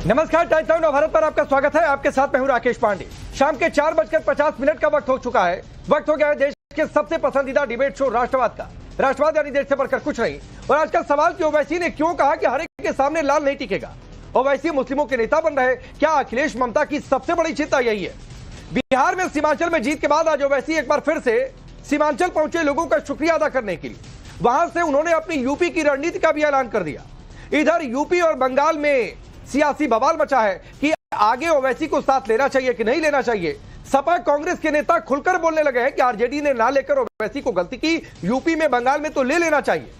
नमस्कार, times now Bharat पर आपका स्वागत है। आपके साथ मैं हूं राकेश पांडे। शाम के 4:50 का वक्त हो चुका है। वक्त हो गया है देश के सबसे पसंदीदा डिबेट शो राष्ट्रवाद का। राष्ट्रवाद यानी देश से बढ़कर कुछ नहीं। और आज का सवाल कि ओवैसी ने क्यों कहा कि हर एक के सामने लाल नहीं टिकेगा। ओवैसी मुस्लिमों के नेता बन रहे, क्या अखिलेश ममता की सबसे बड़ी चिंता यही है? बिहार में सीमांचल में जीत के बाद आज ओवैसी एक बार फिर से सीमांचल पहुंचे लोगों का शुक्रिया अदा करने के लिए। वहां से उन्होंने अपनी यूपी की रणनीति का भी ऐलान कर दिया। इधर यूपी और बंगाल में सियासी बवाल मचा है कि आगे ओवैसी को साथ लेना चाहिए कि नहीं लेना चाहिए। सपा कांग्रेस के नेता खुलकर बोलने लगे हैं कि आरजेडी ने ना लेकर ओवैसी को गलती की, यूपी में बंगाल में तो ले लेना चाहिए।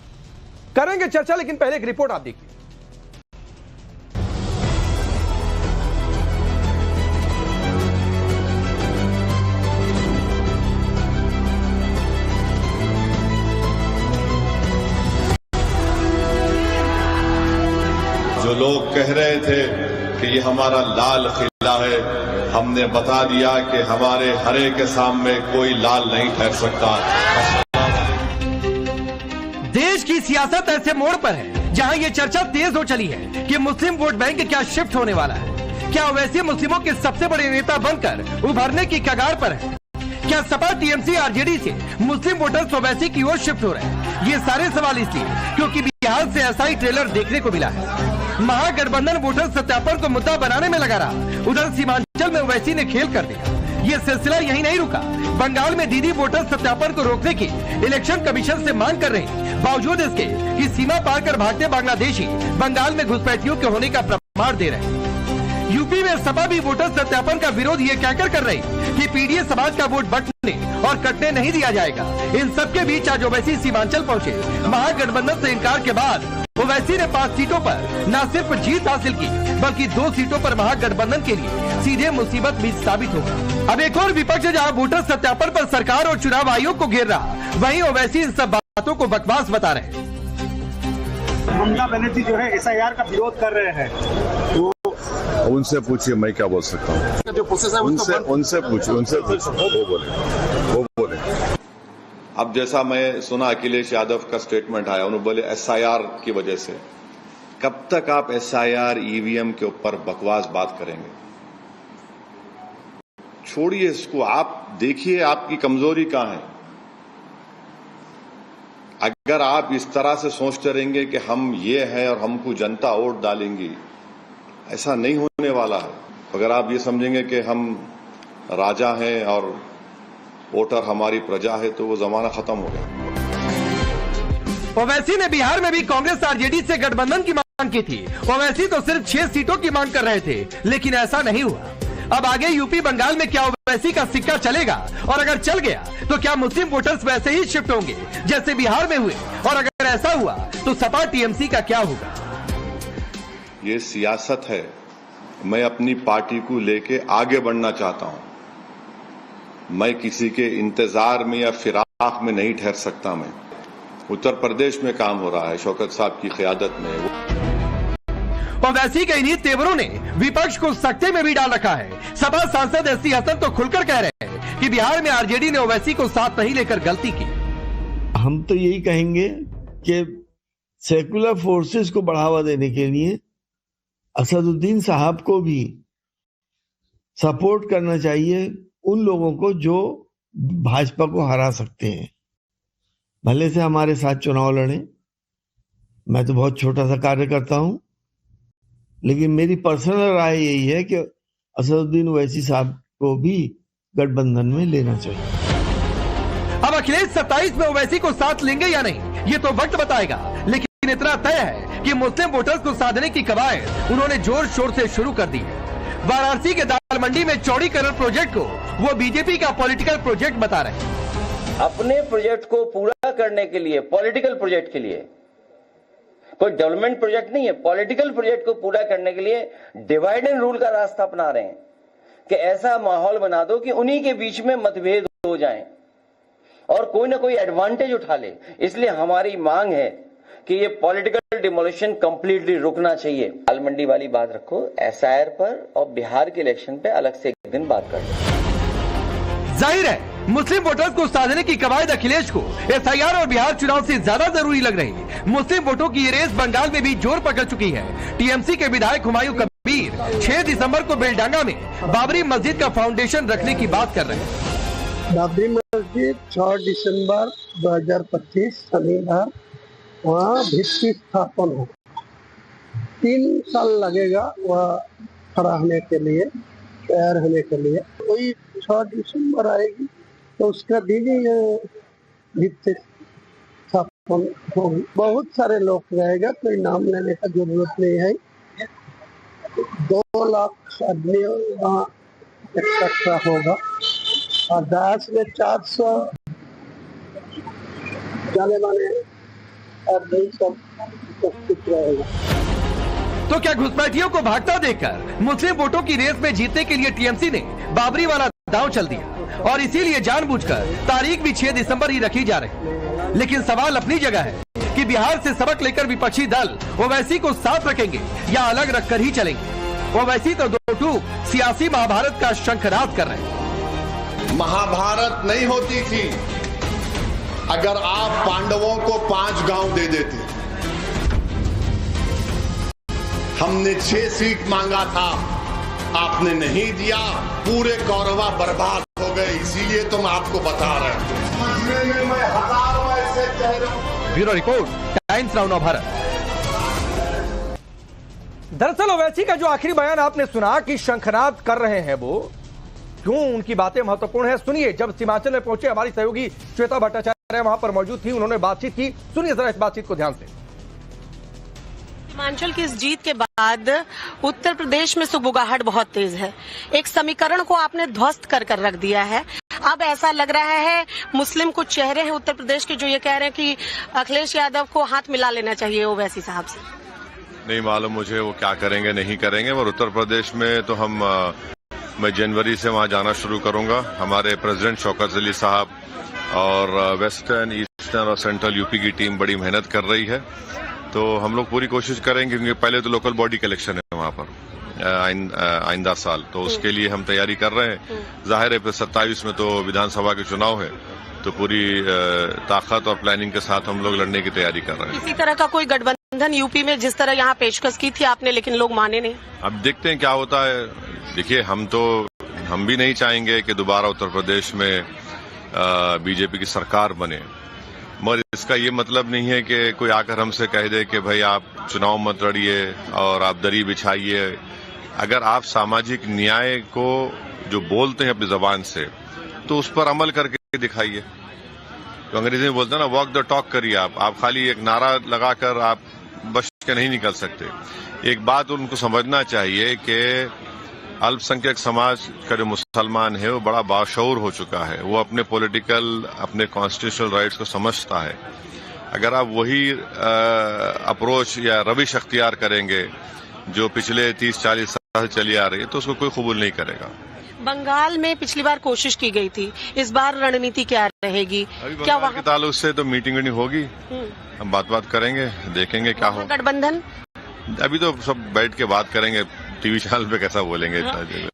करेंगे चर्चा, लेकिन पहले एक रिपोर्ट आप देखिए। जो लोग कह रहे थे कि ये हमारा लाल किला है, हमने बता दिया कि हमारे हरे के सामने कोई लाल नहीं ठहर सकता। देश की सियासत ऐसे मोड़ पर है जहां ये चर्चा तेज हो चली है कि मुस्लिम वोट बैंक क्या शिफ्ट होने वाला है। क्या ओवैसी मुस्लिमों के सबसे बड़े नेता बनकर उभरने की कगार पर है? क्या सपा टीएमसी आरजेडी से मुस्लिम वोटर्स ओवैसी की ओर शिफ्ट हो रहे हैं? ये सारे सवाल इसलिए क्योंकि बिहार से ऐसा ही ट्रेलर देखने को मिला है। महागठबंधन वोटर सत्यापन को मुद्दा बनाने में लगा रहा। उधर सीमांचल में ओवैसी ने खेल कर दिया। ये सिलसिला यहीं नहीं रुका। बंगाल में दीदी वोटर सत्यापन को रोकने की इलेक्शन कमीशन से मांग कर रहे, बावजूद इसके कि सीमा पार कर भागते बांग्लादेशी बंगाल में घुसपैठियों के होने का प्रमाण दे रहे। यूपी में सपा भी वोटर सत्यापन का विरोध ये कहकर कर रही कि पीडीए समाज का वोट बंटने और कटने नहीं दिया जाएगा। इन सबके बीच आज ओवैसी सीमांचल पहुंचे। महागठबंधन से इनकार के बाद ओवैसी ने 5 सीटों पर न सिर्फ जीत हासिल की, बल्कि 2 सीटों पर महागठबंधन के लिए सीधे मुसीबत भी साबित होगा। अब एक और विपक्ष जहां वोटर सत्यापन पर सरकार और चुनाव आयोग को घेर रहा, वहीं ओवैसी इन सब बातों को बकवास बता रहे। ममता बनर्जी जो है एसआईआर का विरोध कर रहे हैं, तो उनसे पूछिए, मैं क्या बोल सकता हूँ। जो प्रोसेस है उनसे पूछिए, वो बोले। अब जैसा मैं सुना अखिलेश यादव का स्टेटमेंट आया, उन्होंने बोले एसआईआर की वजह से। कब तक आप एसआईआर ईवीएम के ऊपर बकवास बात करेंगे? छोड़िए इसको, आप देखिए आपकी कमजोरी कहां है। अगर आप इस तरह से सोचते रहेंगे कि हम ये हैं और हमको जनता वोट डालेंगी, ऐसा नहीं होने वाला है। अगर आप ये समझेंगे कि हम राजा हैं और वोटर हमारी प्रजा है, तो वो जमाना खत्म हो गया। ओवैसी ने बिहार में भी कांग्रेस आरजेडी से गठबंधन की मांग की थी। ओवैसी तो सिर्फ 6 सीटों की मांग कर रहे थे, लेकिन ऐसा नहीं हुआ। अब आगे यूपी बंगाल में क्या ओवैसी का सिक्का चलेगा? और अगर चल गया तो क्या मुस्लिम वोटर्स वैसे ही शिफ्ट होंगे जैसे बिहार में हुए? और अगर ऐसा हुआ तो सपा टीएमसी का क्या होगा? ये सियासत है। मैं अपनी पार्टी को लेके आगे बढ़ना चाहता हूं। मैं किसी के इंतजार में या फिराक में नहीं ठहर सकता। मैं उत्तर प्रदेश में काम हो रहा है शौकत साहब की क़यादत में। ओवैसी के इन्हीं तेवरों ने विपक्ष को सख्ते में भी डाल रखा है। सपा सांसद एससी हसन तो खुलकर कह रहे हैं कि बिहार में आरजेडी ने ओवैसी को साथ नहीं लेकर गलती की। हम तो यही कहेंगे कि सेकुलर फोर्सेस को बढ़ावा देने के लिए असदुद्दीन साहब को भी सपोर्ट करना चाहिए, उन लोगों को जो भाजपा को हरा सकते हैं। भले से हमारे साथ चुनाव लड़े, मैं तो बहुत छोटा सा कार्य करता हूं, लेकिन मेरी पर्सनल राय यही है कि असदुद्दीन ओवैसी साहब को भी गठबंधन में लेना चाहिए। अब अखिलेश 27 में ओवैसी को साथ लेंगे या नहीं, ये तो वक्त बताएगा। लेकिन इतना तय है कि मुस्लिम वोटर्स को साधने की कवायद उन्होंने जोर शोर से शुरू कर दी है। वाराणसी के दाल मंडी में चौड़ीकरण प्रोजेक्ट को वो बीजेपी का पॉलिटिकल प्रोजेक्ट बता रहे हैं। अपने प्रोजेक्ट को पूरा करने के लिए, पॉलिटिकल प्रोजेक्ट के लिए, कोई डेवलपमेंट प्रोजेक्ट नहीं है, पॉलिटिकल प्रोजेक्ट को पूरा करने के लिए डिवाइड एंड रूल का रास्ता अपना रहे हैं कि ऐसा माहौल बना दो कि उन्हीं के बीच में मतभेद हो जाएं और कोई ना कोई एडवांटेज उठा ले। इसलिए हमारी मांग है कि ये पॉलिटिकल डिमोलिशन कंप्लीटली रुकना चाहिए। दाल मंडी वाली बात रखो, एसआईआर पर और बिहार के इलेक्शन पे अलग से एक दिन बात कर लो। जाहिर है मुस्लिम वोटर्स को साधने की कवायद अखिलेश को एसआईआर और बिहार चुनाव से ज्यादा जरूरी लग रही। मुस्लिम वोटों की ये रेस बंगाल में भी जोर पकड़ चुकी है। टीएमसी के विधायक हुमायूं कबीर 6 दिसंबर को बेलडांगा में बाबरी मस्जिद का फाउंडेशन रखने की बात कर रहे हैं। बाबरी मस्जिद 6 दिसंबर 2025 शनिवार वहाँ भित्ति स्थापन हो, 3 साल लगेगा वह खड़ा होने के लिए, तैयार होने के लिए। वही 6 दिसंबर आएगी तो उसका दिन ही भित्ति स्थापन होगी। बहुत सारे लोग रहेगा, कोई नाम लेने का जरूरत नहीं है। 2 लाख आदमी वहाँ इकट्ठा होगा और दास में 400 जाने माने आदमी सब उपस्थित रहेगा। तो क्या घुसपैठियों को भागता देखकर मुस्लिम वोटों की रेस में जीतने के लिए टीएमसी ने बाबरी वाला दांव चल दिया और इसीलिए जानबूझकर तारीख भी 6 दिसंबर ही रखी जा रही। लेकिन सवाल अपनी जगह है कि बिहार से सबक लेकर विपक्षी दल ओवैसी को साथ रखेंगे या अलग रखकर ही चलेंगे। ओवैसी तो 2 टूक सियासी महाभारत का शंखनाद कर रहे हैं। महाभारत नहीं होती थी अगर आप पांडवों को 5 गांव दे देते। हमने 6 सीट मांगा था, आपने नहीं दिया, पूरे कौरवा बर्बाद हो गए। इसीलिए तो मैं आपको बता रहा हूं, समझने में मैं हजारों ऐसे चेहरों। Bureau report, times now Bharat. दरअसल ओवैसी का जो आखिरी बयान आपने सुना कि शंखनाद कर रहे हैं वो, क्यों उनकी बातें महत्वपूर्ण है सुनिए। जब सीमांचल में पहुंचे हमारी सहयोगी श्वेता भट्टाचार्य वहां पर मौजूद थी, उन्होंने बातचीत की। सुनिए जरा इस बातचीत को ध्यान से। सीमांचल की इस जीत के बाद उत्तर प्रदेश में सुगबुगाहट बहुत तेज है। एक समीकरण को आपने ध्वस्त कर रख दिया है। अब ऐसा लग रहा है मुस्लिम कुछ चेहरे हैं उत्तर प्रदेश के जो ये कह रहे हैं कि अखिलेश यादव को हाथ मिला लेना चाहिए ओवैसी साहब से। नहीं मालूम मुझे वो क्या करेंगे नहीं करेंगे, और उत्तर प्रदेश में तो मैं जनवरी से वहां जाना शुरू करूंगा। हमारे प्रेसिडेंट शौकत अली साहब और वेस्टर्न, ईस्टर्न और सेंट्रल यूपी की टीम बड़ी मेहनत कर रही है। तो हम लोग पूरी कोशिश करेंगे, क्योंकि पहले तो लोकल बॉडी का इलेक्शन है वहां पर आइंदा साल, तो उसके लिए हम तैयारी कर रहे हैं। जाहिर है 27 में तो विधानसभा के चुनाव है, तो पूरी ताकत और प्लानिंग के साथ हम लोग लड़ने की तैयारी कर रहे हैं। इसी तरह का कोई गठबंधन यूपी में जिस तरह यहाँ पेशकश की थी आपने, लेकिन लोग माने नहीं। अब देखते हैं क्या होता है। देखिए हम भी नहीं चाहेंगे कि दोबारा उत्तर प्रदेश में बीजेपी की सरकार बने, मगर इसका ये मतलब नहीं है कि कोई आकर हमसे कह दे कि भाई आप चुनाव मत लड़िए और आप दरी बिछाइए। अगर आप सामाजिक न्याय को जो बोलते हैं अपनी जबान से, तो उस पर अमल करके दिखाइए। तो अंग्रेजी में बोलते हैं ना, वॉक द टॉक करिए। आप खाली एक नारा लगाकर आप बच के नहीं निकल सकते। एक बात उनको समझना चाहिए कि अल्पसंख्यक समाज का जो मुसलमान है वो बड़ा बाशऊर हो चुका है। वो अपने पॉलिटिकल, अपने कॉन्स्टिट्यूशनल राइट्स को समझता है। अगर आप वही अप्रोच या रविश अख्तियार करेंगे जो पिछले 30-40 साल चली आ रही है, तो उसको कोई कबूल नहीं करेगा। बंगाल में पिछली बार कोशिश की गई थी, इस बार रणनीति क्या रहेगी? क्या वहाँ के ताल्लुक से तो मीटिंग होगी, हम बात करेंगे, देखेंगे क्या हो। गठबंधन अभी तो सब बैठ के बात करेंगे, टीवी चैनल पे कैसा बोलेंगे इतना।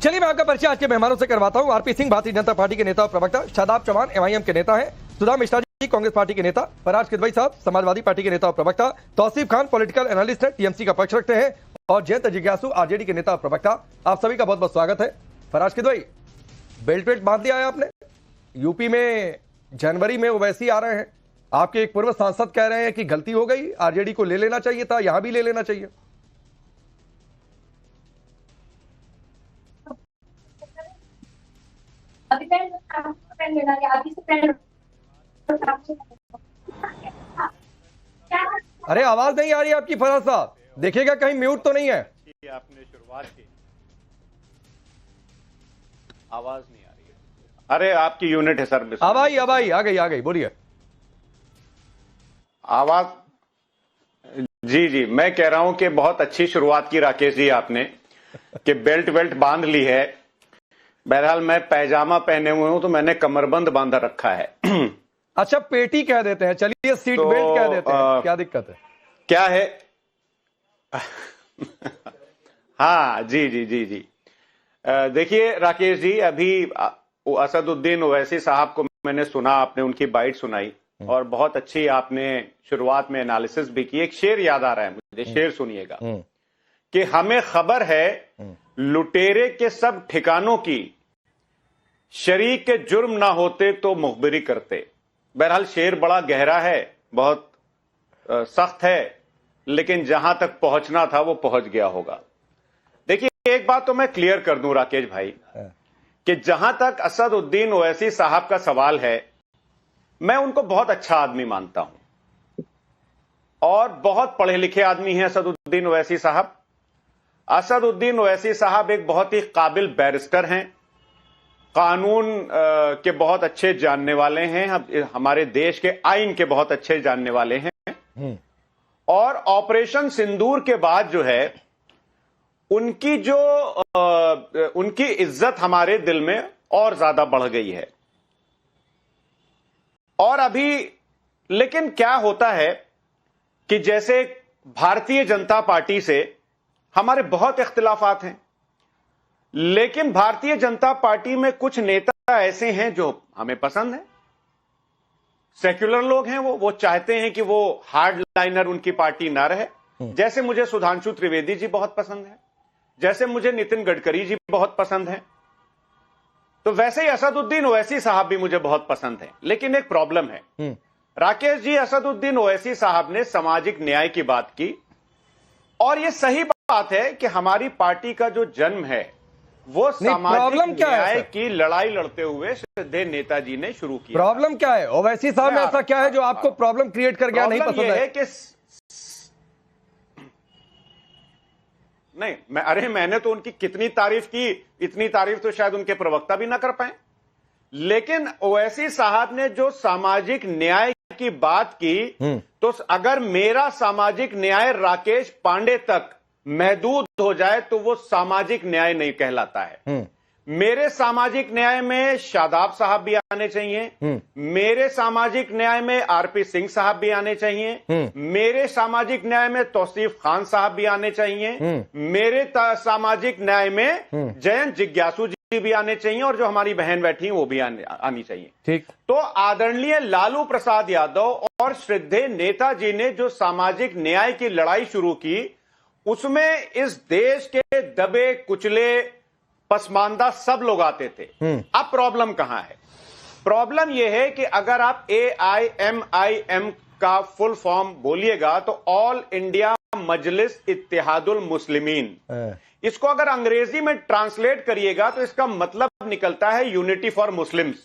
चलिए मैं आपका परिचय आज के मेहमानों से करवाता हूं। आरपी सिंह भारतीय जनता पार्टी के नेता और प्रवक्ता, शादाब चौहान एमआईएम के नेता हैं, सुधा मिश्रा जी कांग्रेस पार्टी के नेता, फराज किदवई साहब समाजवादी पार्टी के नेता और प्रवक्ता, तौसीफ खान पॉलिटिकल एनालिस्ट है, टीएमसी का पक्ष रखते हैं, और जयंत जिज्ञासु आरजेडी के नेता और प्रवक्ता। आप सभी का बहुत बहुत स्वागत है। फराज किदवई, बेल्ट वेल्ट बांध लिया है आपने? यूपी में जनवरी में ओवैसी आ रहे हैं, आपके एक पूर्व सांसद कह रहे हैं कि गलती हो गई, आरजेडी को ले लेना चाहिए था, यहां भी ले लेना चाहिए। अरे आवाज नहीं आ रही आपकी फराज साहब, देखिएगा कहीं म्यूट तो नहीं है। आपने शुरुआत की, आवाज नहीं आ रही है। अरे आपकी यूनिट है सर। अब आई आ गई बोलिए। आवाज जी मैं कह रहा हूं कि बहुत अच्छी शुरुआत की राकेश जी आपने, कि बेल्ट बांध ली है। बहरहाल मैं पैजामा पहने हुए हूं तो मैंने कमरबंद बांधा रखा है। अच्छा पेटी कह देते हैं, चलिए सीट तो, बेल्ट कह देते हैं, क्या दिक्कत है? क्या है? हाँ जी। देखिए राकेश जी, अभी असदुद्दीन ओवैसी साहब को मैंने सुना, आपने उनकी बाइट सुनाई और बहुत अच्छी आपने शुरुआत में एनालिसिस भी की। एक शेर याद आ रहा है मुझे, शेर सुनिएगा। कि हमें खबर है लुटेरे के सब ठिकानों की, शरीक के जुर्म ना होते तो मुखबिरी करते। बहरहाल शेर बड़ा गहरा है, बहुत सख्त है, लेकिन जहां तक पहुंचना था वो पहुंच गया होगा। देखिए, एक बात तो मैं क्लियर कर दूं राकेश भाई, कि जहां तक असदुद्दीन ओवैसी साहब का सवाल है, मैं उनको बहुत अच्छा आदमी मानता हूं और बहुत पढ़े लिखे आदमी हैं असदुद्दीन ओवैसी साहब। असदुद्दीन ओवैसी साहब एक बहुत ही काबिल बैरिस्टर हैं, कानून के बहुत अच्छे जानने वाले हैं, हमारे देश के आइन के बहुत अच्छे जानने वाले हैं। और ऑपरेशन सिंदूर के बाद जो है उनकी उनकी इज्जत हमारे दिल में और ज्यादा बढ़ गई है। और अभी लेकिन क्या होता है कि जैसे भारतीय जनता पार्टी से हमारे बहुत इख्तिलाफात हैं, लेकिन भारतीय जनता पार्टी में कुछ नेता ऐसे हैं जो हमें पसंद हैं, सेक्युलर लोग हैं, वो चाहते हैं कि वो हार्ड लाइनर उनकी पार्टी ना रहे। जैसे मुझे सुधांशु त्रिवेदी जी बहुत पसंद है, जैसे मुझे नितिन गडकरी जी बहुत पसंद है, तो वैसे ही असदुद्दीन ओवैसी साहब भी मुझे बहुत पसंद है। लेकिन एक प्रॉब्लम है राकेश जी, असदुद्दीन ओवैसी साहब ने सामाजिक न्याय की बात की, और यह सही बात है कि हमारी पार्टी का जो जन्म है वो सामाजिक न्याय की लड़ाई लड़ते हुए श्रद्धेय नेताजी ने शुरू किया। प्रॉब्लम क्या है ओवैसी साहब में, ऐसा क्या है जो आपको प्रॉब्लम क्रिएट कर गया, नहीं पसंद है? कि नहीं, मैंने तो उनकी कितनी तारीफ की, इतनी तारीफ तो शायद उनके प्रवक्ता भी ना कर पाए। लेकिन ओवैसी साहब ने जो सामाजिक न्याय की बात की, तो अगर मेरा सामाजिक न्याय राकेश पांडे तक महदूद हो जाए तो वो सामाजिक न्याय नहीं कहलाता है। मेरे सामाजिक न्याय में शादाब साहब भी आने चाहिए, मेरे सामाजिक न्याय में आरपी सिंह साहब भी आने चाहिए, मेरे सामाजिक न्याय में तौसीफ खान साहब भी आने चाहिए, मेरे सामाजिक न्याय में जयंत जिज्ञासु जी भी आने चाहिए, और जो हमारी बहन बैठी वो भी आनी चाहिए। ठीक। तो आदरणीय लालू प्रसाद यादव और श्रद्धेय नेताजी ने जो सामाजिक न्याय की लड़ाई शुरू की, उसमें इस देश के दबे कुचले पसमानदा सब लोग आते थे। अब प्रॉब्लम कहां है? प्रॉब्लम यह है कि अगर आप AIMIM का फुल फॉर्म बोलिएगा तो ऑल इंडिया मजलिस इत्तेहादुल मुस्लिमीन, इसको अगर अंग्रेजी में ट्रांसलेट करिएगा तो इसका मतलब निकलता है यूनिटी फॉर मुस्लिम्स।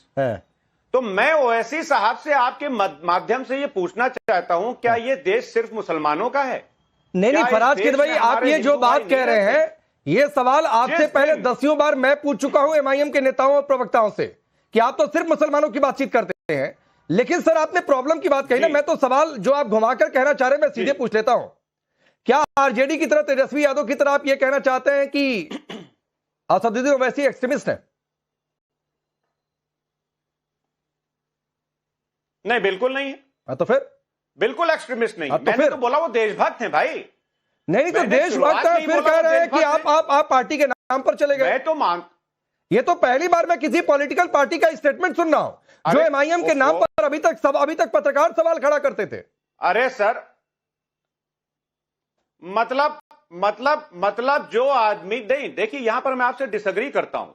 तो मैं ओवैसी साहब से आपके माध्यम से यह पूछना चाहता हूं, क्या यह देश सिर्फ मुसलमानों का है? नहीं फराज किद भाई, आप ये जो बात कह रहे हैं, ये सवाल आपसे पहले दसियों बार मैं पूछ चुका हूं MIM के नेताओं और प्रवक्ताओं से कि आप तो सिर्फ मुसलमानों की बातचीत करते हैं। लेकिन सर आपने प्रॉब्लम की बात कही ना, मैं तो सवाल जो आप घुमाकर कहना चाह रहे हैं मैं सीधे पूछ लेता हूं। क्या RJD की तरह, तेजस्वी यादव की तरह आप ये कहना चाहते हैं कि असदुद्दीन ओवैसी एक्सट्रीमिस्ट है? नहीं, बिल्कुल नहीं है। तो फिर बिल्कुल एक्सट्रीमिस्ट नहीं, तो मैंने तो बोला वो देशभक्त हैं भाई। नहीं तो देशभक्त है, फिर कह रहे हैं कि आप पार्टी के नाम पर चले गए। मैं तो ये तो पहली बार मैं किसी पॉलिटिकल पार्टी का स्टेटमेंट सुन रहा हूं जो MIM के नाम पर अभी तक पत्रकार सवाल खड़ा करते थे। अरे सर, मतलब जो आदमी, नहीं देखिए, यहां पर मैं आपसे डिसएग्री करता हूं।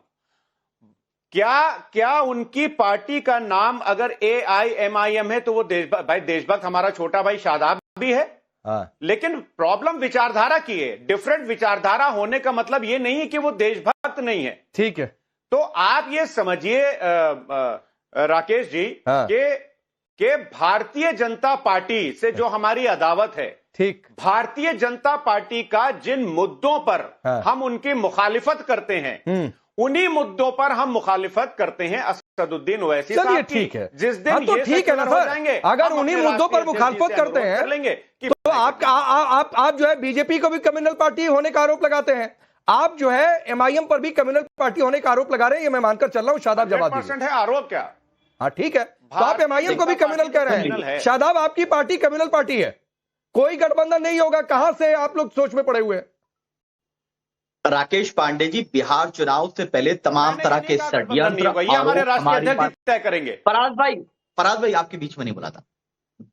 क्या उनकी पार्टी का नाम अगर AIMIM है तो वो देशभक्त हमारा छोटा भाई शादाब भी है। लेकिन प्रॉब्लम विचारधारा की है। डिफरेंट विचारधारा होने का मतलब ये नहीं है कि वो देशभक्त नहीं है। ठीक है। तो आप ये समझिए राकेश जी कि भारतीय जनता पार्टी से जो हमारी अदावत है, ठीक, भारतीय जनता पार्टी का जिन मुद्दों पर हम उनकी मुखालिफत करते हैं, उन्हीं मुद्दों पर हम मुखालिफत करते हैं असदुद्दीन ओवैसी साहब की। ठीक है, जिस दिन तो ठीक है ना सर, अगर उन्हीं मुद्दों पर मुखालिफत करते हैं लेंगे तो आप जो है बीजेपी को भी कम्युनल पार्टी होने का आरोप लगाते हैं, आप जो है MIM पर भी कम्युनल पार्टी होने का आरोप लगा रहे हैं। ये मैं मानकर चल रहा हूं। शादाब जवाब दीजिए। है आरोप क्या? हाँ ठीक है, तो आप MIM को भी कम्युनल कह रहे हैं। शादाब, आपकी पार्टी कम्युनल पार्टी है, कोई गठबंधन नहीं होगा। कहां से आप लोग सोच में पड़े हुए हैं? राकेश पांडे जी, बिहार चुनाव से पहले तमाम तरह के षड्यंत्र हमारे राष्ट्रीय अध्यक्ष तय करेंगे। फराज भाई आपके बीच में नहीं बोला था।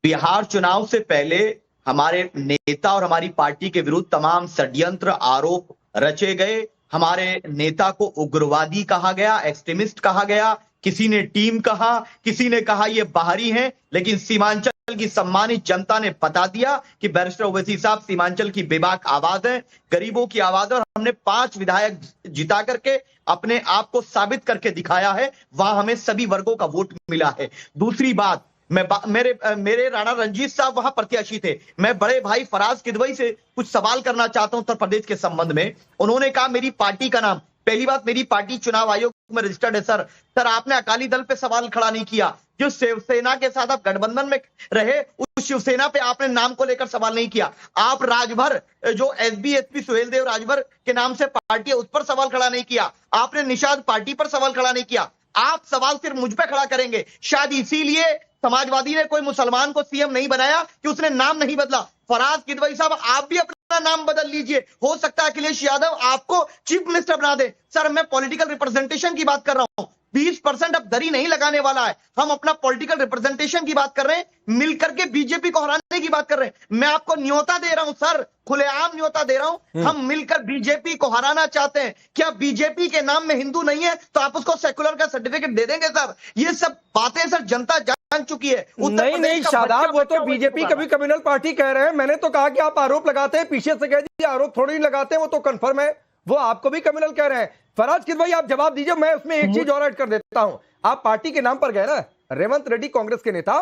बिहार चुनाव से पहले हमारे नेता और हमारी पार्टी के विरुद्ध तमाम षड्यंत्र आरोप रचे गए। हमारे नेता को उग्रवादी कहा गया, एक्सट्रीमिस्ट कहा गया, किसी ने टीम कहा, किसी ने कहा ये बाहरी हैं, लेकिन सीमांचल की सम्मानित जनता ने बता दिया कि बैरिस्टर ओवैसी साहब सीमांचल की बेबाक आवाज है, गरीबों की आवाज है, और हमने 5 विधायक जिता करके अपने आप को साबित करके दिखाया है। वहां हमें सभी वर्गों का वोट मिला है। दूसरी बात, मेरे राणा रंजीत साहब वहां प्रत्याशी थे। मैं बड़े भाई फराज किदवई से कुछ सवाल करना चाहता हूं उत्तर प्रदेश के संबंध में। उन्होंने कहा मेरी पार्टी का नाम, पहली बात, मेरी पार्टी चुनाव आयोग में रजिस्टर्ड है। सर आपने अकाली दल पे सवाल खड़ा नहीं किया। जो शिवसेना के साथ आप गठबंधन में रहे, उस शिवसेना पे आपने नाम को लेकर सवाल नहीं किया। आप राजभर, जो एसपी सुहेल देव राजभर के नाम से पार्टी है, उस पर सवाल खड़ा नहीं किया। आपने निषाद पार्टी पर सवाल खड़ा नहीं किया। आप सवाल सिर्फ मुझ पे खड़ा करेंगे। शायद इसीलिए समाजवादी ने कोई मुसलमान को सीएम नहीं बनाया कि उसने नाम नहीं बदला। फराज किदवई साहब, आप भी अपना नाम बदल लीजिए। हो सकता है अखिलेश यादव आपको चीफ मिनिस्टर बना दे। सर, मैं पॉलिटिकल रिप्रेजेंटेशन की बात कर रहा हूं। 20% अब दरी नहीं लगाने वाला है। हम अपना पॉलिटिकल रिप्रेजेंटेशन की बात कर रहे हैं, मिलकर के बीजेपी को हराने की बात कर रहे हैं। मैं आपको न्योता दे रहा हूं सर, खुलेआम न्योता दे रहा हूं। हम मिलकर बीजेपी को हराना चाहते हैं। क्या बीजेपी के नाम में हिंदू नहीं है तो आप उसको सेकुलर का सर्टिफिकेट दे देंगे सर? ये सब बातें सर जनता जान चुकी है। नहीं शादाब, वो तो बीजेपी कभी कम्युनल पार्टी कह रहे हैं। मैंने तो कहा कि आप आरोप लगाते हैं, पीछे से कह दीजिए आरोप थोड़ी लगाते हैं, वो तो कंफर्म है। वो आपको भी कम्युनल कह रहे हैं। फराज किदवई, आप जवाब दीजिए। मैं उसमें एक चीज और ऐड कर देता हूं। आप पार्टी के नाम पर गए ना, रेवंत रेड्डी कांग्रेस के नेता,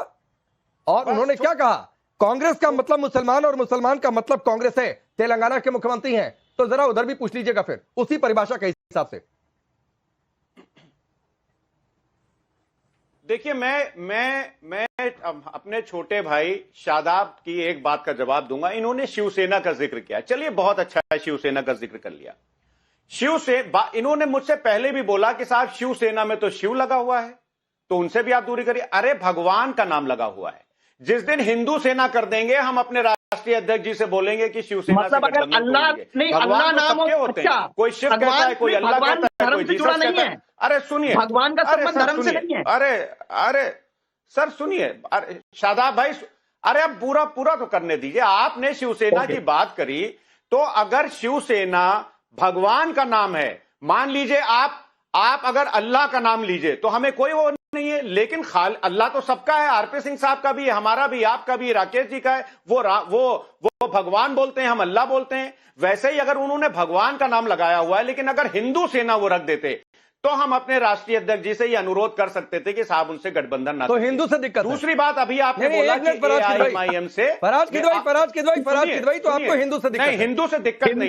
और उन्होंने क्या कहा? कांग्रेस का मतलब मुसलमान और मुसलमान का मतलब कांग्रेस है। तेलंगाना के मुख्यमंत्री हैं, तो जरा उधर भी पूछ लीजिएगा फिर उसी परिभाषा के हिसाब से। देखिए, मैं अपने छोटे भाई शादाब की एक बात का जवाब दूंगा। इन्होंने शिवसेना का जिक्र किया, चलिए बहुत अच्छा है, शिवसेना का जिक्र कर लिया। इन्होंने मुझसे पहले भी बोला कि साहब शिवसेना में तो शिव लगा हुआ है, तो उनसे भी आप दूरी करिए। अरे भगवान का नाम लगा हुआ है। जिस दिन हिंदू सेना कर देंगे, हम अपने राष्ट्रीय अध्यक्ष जी से बोलेंगे कि शिवसेना मतलब अगर अल्लाह नहीं, अल्लाह नाम होते हैं, कोई शिव कहता है, कोई अल्लाह कहता है, कोई जीसस कहता है। अरे सुनिए, भगवान का संबंध धर्म से नहीं है। अरे सर सुनिए, अरे शादाब भाई, अरे अब पूरा तो करने दीजिए। आपने शिवसेना की बात करी, तो अगर शिवसेना भगवान का नाम है, मान लीजिए आप अगर अल्लाह का नाम लीजिए तो हमें कोई वो नहीं है, लेकिन अल्लाह तो सबका है। आरपी सिंह साहब का भी है, हमारा भी, आपका भी, राकेश जी का है। वो भगवान बोलते हैं, हम अल्लाह बोलते हैं। वैसे ही अगर उन्होंने भगवान का नाम लगाया हुआ है, लेकिन अगर हिंदू सेना वो रख देते तो हम अपने राष्ट्रीय अध्यक्ष जी से ये अनुरोध कर सकते थे कि साहब उनसे गठबंधन ना। तो हिंदू से दिक्कत। दूसरी बात, अभी आपने बोला कि AIMIM से फराज किदवई, तो आपको हिंदू से दिक्कत नहीं? हिंदू से दिक्कत नहीं,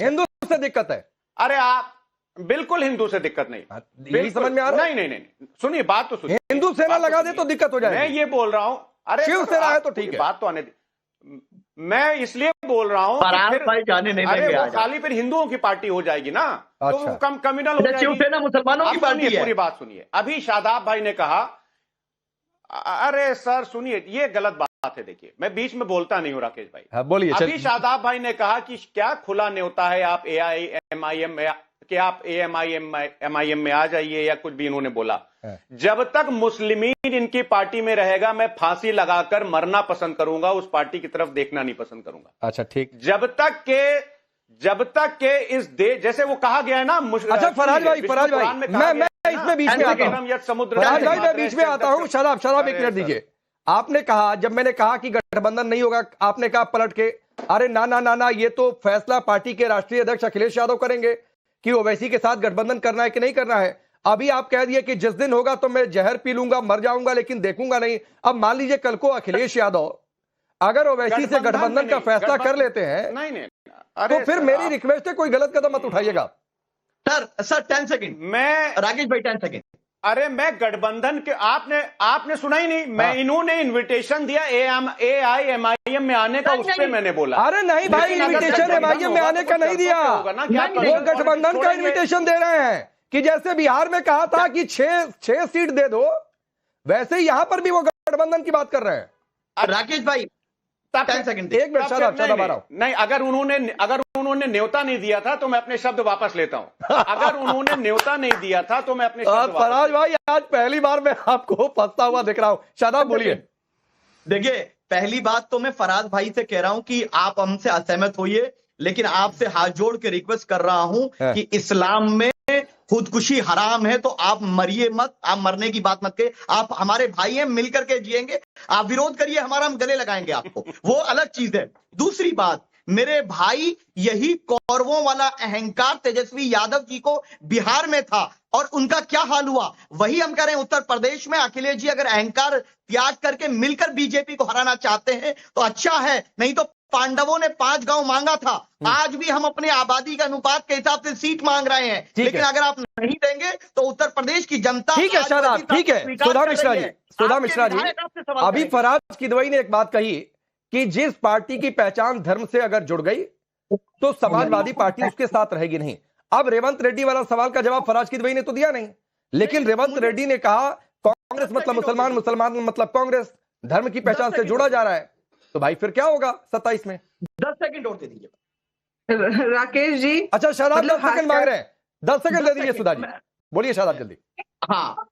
हिंदू से दिक्कत है। अरे आप बिल्कुल हिंदू से दिक्कत नहीं, यही समझ में आ रहा है। नहीं, सुनिए, बात तो सुनिए। हिंदू सेना लगा दे तो दिक्कत हो जाएगी। मैं ये बोल रहा हूं, अरे शिवसेना है तो ठीक है, बात तो आने दी। मैं इसलिए बोल रहा हूं, अरे वो खाली फिर हिंदुओं की पार्टी हो जाएगी ना, तो वो कम्युनल हो जाएगी। शिवसेना मुसलमानों की पार्टी है। पूरी बात सुनिए। अभी शादाब भाई ने कहा, अरे सर सुनिए, ये गलत बात है। देखिए, मैं बीच में बोलता नहीं हूं राकेश भाई। हाँ, बोलिए। अभी शादाब भाई ने कहा कि क्या खुला न्योता है, आप AIMIM में, कि आप AIMIM में आ जाइए, या कुछ भी इन्होंने बोला। जब तक मुस्लिमीन इनकी पार्टी में रहेगा, मैं फांसी लगाकर मरना पसंद करूंगा, उस पार्टी की तरफ देखना नहीं पसंद करूंगा। अच्छा ठीक। जब तक के इस देश, जैसे वो कहा गया है ना। अच्छा फराज भाई, मैं इसमें बीच में आता हूं। फराज भाई, मैं बीच में आता हूं। शराब एक मिनट दीजिए। आपने कहा, जब मैंने कहा कि गठबंधन नहीं होगा, आपने कहा पलट के, अरे ना, ये तो फैसला पार्टी के राष्ट्रीय अध्यक्ष अखिलेश यादव करेंगे कि ओवैसी के साथ गठबंधन करना है कि नहीं करना है। अभी आप कह दिए कि जिस दिन होगा तो मैं जहर पी लूंगा, मर जाऊंगा, लेकिन देखूंगा नहीं। अब मान लीजिए कल को अखिलेश यादव अगर ओवैसी से गठबंधन का फैसला कर लेते हैं, नहीं, तो फिर मेरी रिक्वेस्ट है, कोई गलत कदम मत उठाइएगा। सर 10 सेकंड, मैं राकेश भाई 10 सेकंड। अरे मैं गठबंधन के, आपने सुना ही नहीं। मैं इन्होंने इन्विटेशन दिया AIMIM में आने का, उस पर मैंने बोला। अरे नहीं भाई, इन्विटेशन MIM में आने का नहीं दिया, वो गठबंधन का इन्विटेशन दे रहे हैं कि जैसे बिहार में कहा था कि 6 सीट दे दो, वैसे ही यहां पर भी वो गठबंधन की बात कर रहे हैं। राकेश भाई 10 सेकंड, एक मिनट नहीं, अगर उन्होंने न्योता नहीं दिया था तो मैं अपने शब्द वापस लेता हूं। अगर उन्होंने न्योता नहीं दिया था तो मैं अपने शब्द फराज भाई, आज पहली बार मैं आपको फंसता हुआ दिख रहा हूं। शादाब बोलिए। देखिए, पहली बात तो मैं फराज भाई से कह रहा हूं कि आप हमसे असहमत होइए, लेकिन आपसे हाथ जोड़ के रिक्वेस्ट कर रहा हूं कि इस्लाम में खुदकुशी हराम है, तो आप मरिए मत, आप मरने की बात मत करिए। आप हमारे भाई हैं, मिलकर के जिएंगे। आप विरोध करिए हमारा, हम गले लगाएंगे आपको, वो अलग चीज है। दूसरी बात, मेरे भाई, यही कौरवों वाला अहंकार तेजस्वी यादव जी को बिहार में था और उनका क्या हाल हुआ, वही हम कह रहे हैं उत्तर प्रदेश में। अखिलेश जी अगर अहंकार त्याग करके मिलकर बीजेपी को हराना चाहते हैं तो अच्छा है, नहीं तो पांडवों ने 5 गांव मांगा था, आज भी हम अपने आबादी के अनुपात के हिसाब से सीट मांग रहे हैं, लेकिन अगर आप नहीं देंगे तो उत्तर प्रदेश की जनता। ठीक है शादाब, ठीक है। सुधा मिश्रा जी, अभी फराज किदवई ने एक बात कही कि जिस पार्टी की पहचान धर्म से अगर जुड़ गई तो समाजवादी पार्टी उसके साथ रहेगी नहीं। अब रेवंत रेड्डी वाला सवाल का जवाब फराज किदवई ने तो दिया नहीं, लेकिन रेवंत रेड्डी ने कहा कांग्रेस मतलब मुसलमान, मुसलमान मतलब कांग्रेस, धर्म की पहचान से जुड़ा जा रहा है। तो भाई फिर क्या होगा 27 में? 10 सेकंड और दे दीजिए राकेश जी। अच्छा शादाब 10 सेकंड मांग रहे हैं, 10 सेकंड दे दीजिए सुधा जी, बोलिए शादाब जल्दी। हाँ,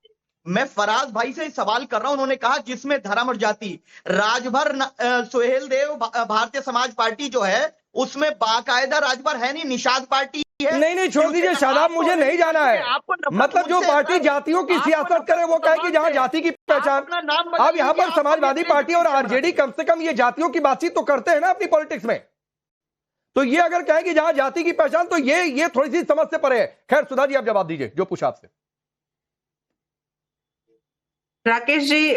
मैं फराज भाई से सवाल कर रहा हूं, उन्होंने कहा जिसमें धर्म और जाति, राजभर सोहेल देव भारतीय समाज पार्टी जो है उसमें बाकायदा राजभर है नहीं, निषाद पार्टी है। नहीं छोड़ दीजिए शादाब, मुझे नहीं जाना है। मतलब जो पार्टी जातियों की सियासत करे वो कहे कि जहां जाति की पहचान। अब यहाँ पर समाजवादी पार्टी और आरजेडी कम से कम ये जातियों की बातचीत तो करते हैं ना अपनी पॉलिटिक्स में, तो ये अगर कहे कि जहां जाति की पहचान, तो ये थोड़ी सी समझ से परे है। खैर सुधा जी आप जवाब दीजिए जो पूछा आपसे। राकेश जी,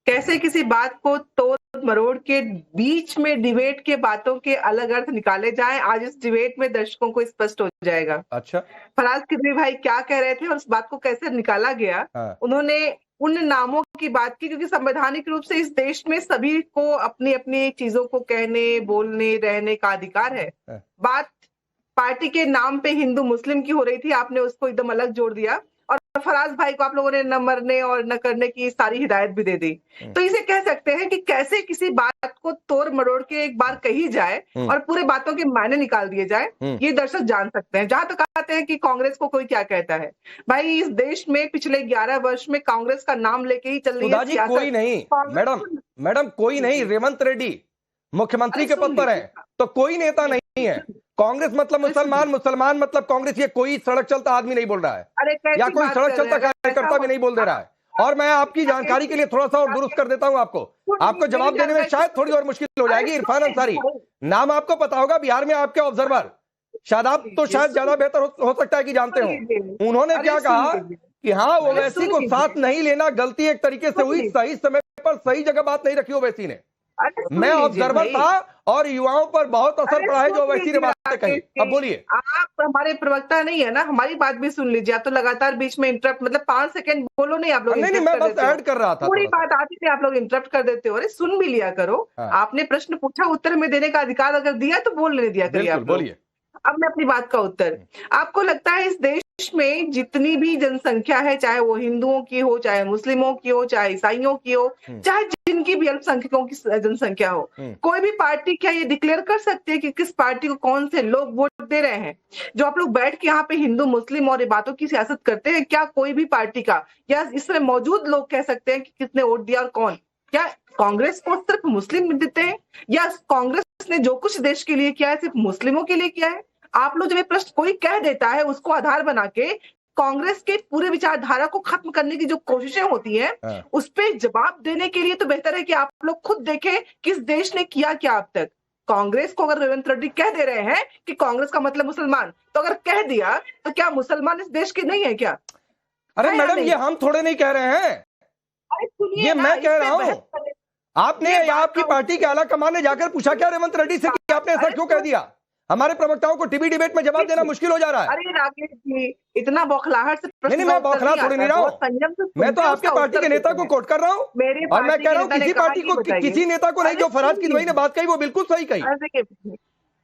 कैसे किसी बात को तोड़ मरोड़ के बीच में डिबेट के बातों के अलग अर्थ निकाले जाएं, आज इस डिबेट में दर्शकों को स्पष्ट हो जाएगा। अच्छा, फराज किदवई भाई क्या कह रहे थे और उस बात को कैसे निकाला गया। उन्होंने उन नामों की बात की क्योंकि संवैधानिक रूप से इस देश में सभी को अपनी अपनी चीजों को कहने, बोलने, रहने का अधिकार है। बात पार्टी के नाम पे हिंदू मुस्लिम की हो रही थी, आपने उसको एकदम अलग जोड़ दिया और फराज भाई को आप लोगों ने न मरने और न करने की सारी हिदायत भी दे दी। तो इसे कह सकते हैं कि कैसे किसी बात को तोड़ मरोड़ के एक बार कही जाए और पूरे बातों के मायने निकाल दिए जाए, ये दर्शक जान सकते हैं। जहां तक आते हैं कि कांग्रेस को कोई क्या कहता है, भाई इस देश में पिछले 11 वर्ष में कांग्रेस का नाम लेके ही चल रही है सियासत। कोई नहीं मैडम कोई नहीं, रेवंत रेड्डी मुख्यमंत्री के पद पर है, तो कोई नेता नहीं है। कांग्रेस मतलब मुसलमान, मुसलमान मतलब कांग्रेस, ये कोई सड़क चलता आदमी नहीं बोल रहा है या कोई सड़क चलता कार्यकर्ता भी नहीं बोल दे रहा है। और मैं आपकी जानकारी के लिए थोड़ा सा और दुरुस्त कर देता हूं आपको जवाब देने में शायद थोड़ी और मुश्किल हो जाएगी। इरफान अंसारी नाम आपको पता होगा, बिहार में आपके ऑब्जर्वर, शादाब तो शायद ज्यादा बेहतर हो सकता है कि जानते हो। उन्होंने क्या कहा कि हाँ ओवैसी को साथ नहीं लेना गलती एक तरीके से हुई, सही समय पर सही जगह बात नहीं रखी ओवैसी ने। मैं ऑब्जर्वर था और युवाओं पर बहुत असर पड़ा है जो ओवैसी ने बातें कही। अब बोलिए। आप हमारे प्रवक्ता नहीं है ना, हमारी बात भी सुन लीजिए। आप तो लगातार बीच में इंटरप्ट, मतलब 5 सेकंड बोलो नहीं, आप लोग नहीं मैं बस ऐड कर रहा था, पूरी बात आती थी आप लोग इंटरप्ट कर देते हो। अरे सुन भी लिया करो। आपने प्रश्न पूछा, उत्तर में देने का अधिकार अगर दिया तो बोलने दिया करिए आप। बोलिए। अब मैं अपनी बात का उत्तर, आपको लगता है इस देश में जितनी भी जनसंख्या है, चाहे वो हिंदुओं की हो, चाहे मुस्लिमों की हो, चाहे ईसाइयों की हो, चाहे जिनकी भी अल्पसंख्यकों की जनसंख्या हो, कोई भी पार्टी क्या ये डिक्लेयर कर सकती है कि किस पार्टी को कौन से लोग वोट दे रहे हैं? जो आप लोग बैठ के यहाँ पे हिंदू मुस्लिम और बातों की सियासत करते हैं, क्या कोई भी पार्टी का या इसमें मौजूद लोग कह सकते हैं कि किसने वोट दिया और कौन? क्या कांग्रेस को सिर्फ मुस्लिम देते हैं या कांग्रेस ने जो कुछ देश के लिए किया है सिर्फ मुस्लिमों के लिए किया है? आप लोग जब ये प्रश्न कोई कह देता है, उसको आधार बना के कांग्रेस के पूरे विचारधारा को खत्म करने की जो कोशिशें होती हैं, उस पे जवाब देने के लिए तो बेहतर है कि आप लोग खुद देखें किस देश ने किया क्या अब तक। कांग्रेस को अगर रेवंत रेड्डी कह दे रहे हैं कि कांग्रेस का मतलब मुसलमान, तो अगर कह दिया तो क्या मुसलमान इस देश के नहीं है क्या? अरे मैडम ये हम थोड़े नहीं कह रहे हैं, ये मैं कह रहा हूँ। आपने आपकी पार्टी के आला कमान ने जाकर पूछा क्या रेवंत रेड्डी से कि आपने ऐसा क्यों कह दिया? हमारे प्रवक्ताओं को टीवी डिबेट में जवाब देना मुश्किल हो जा रहा है। अरे राकेश जी, इतना बौखलाहट से नहीं मैं बौखला थोड़ी नहीं रहा हूँ, मैं तो आपके पार्टी के नेता को कोट कर रहा हूँ और मैं कह रहा हूँ किसी पार्टी को, किसी नेता को नहीं। जो फराज किदवई ने बात कही वो बिल्कुल सही कही।